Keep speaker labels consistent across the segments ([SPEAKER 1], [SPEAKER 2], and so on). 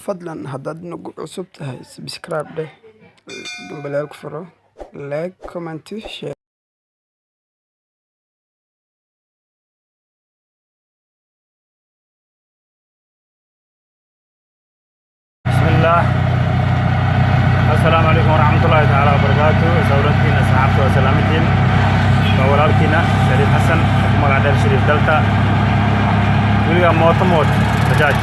[SPEAKER 1] fadlan haddaad nagu cusub tahay subscribe dheh gambaleel ku furo like comment share
[SPEAKER 2] Bismillah. Assalamualaikum warahmatullahi taala wabarakatuh. Saudaratina sahabat wa salamatin. Walaalkiina Sharif Hassan magacada Sharif Delta. Wiliga mooto bajaaj.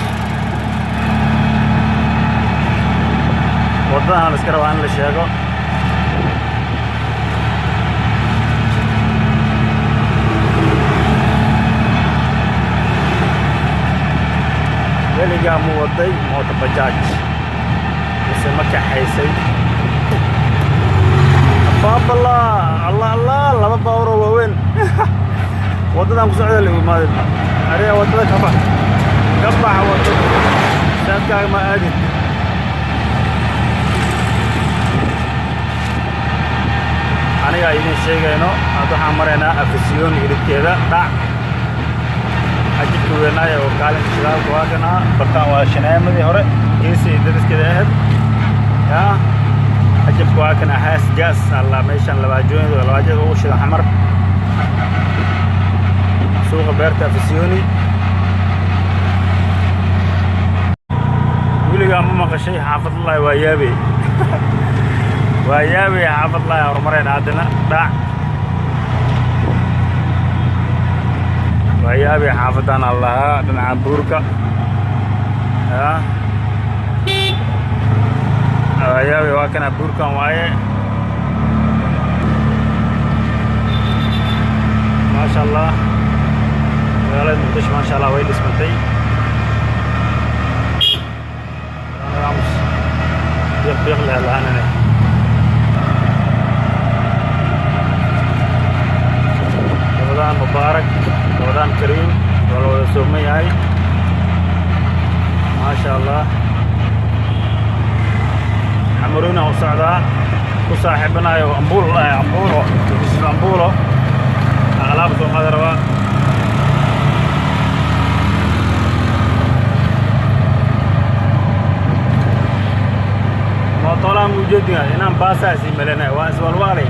[SPEAKER 2] Wadada iska rabaa in la sheego. Wiliga waday mooto bajaaj. Isma ka haysay. Allah laba bawro waaweyn wadadan ku socda lagu maadin ariya wadada ka bax wadada saadka ma aadin aniga idin sheegayno waxaan mareynaa afisiyoon idinkeeda dhac ajibku weenaay oo kaalin shidaal ku waagana bartaan waa shanaamadii hore geesi dadiskeeda ahayd ya أجيب كواكنا حاس جاس الله ميشان لواجون ولواجه وش الحمر سوق بيرتا في سيوني يقول لي ماما قشي حافظ الله ويابي ويابي حافظ الله ورمرين عادنا باع ويابي حافظنا الله دنا عبورك ها ayawe wakana burkan waaye ma sha Allah magaalada Muqdisho ma sha Allah way dhismatay ramos biq la laanane Ramadan mubarak Ramadan kareem wala soomay ay ma sha Allah عمرونا وصعدا وصاحبنا أمبولو أغلب سوق هذا روا ما طلع موجودين هنا باساسي ملنا واسوال والي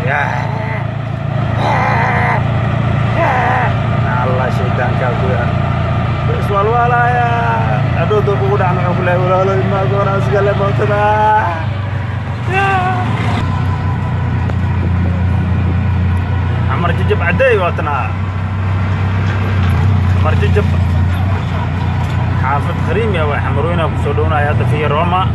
[SPEAKER 2] الله شيطان كابويا اسوال والا يا أدو تقول عن عقله ولا ما قرأ سجل موتنا عمر ججب عدي واتنا عمر ججب حافظ كريم يا وحمرونا بسودونا يا في روما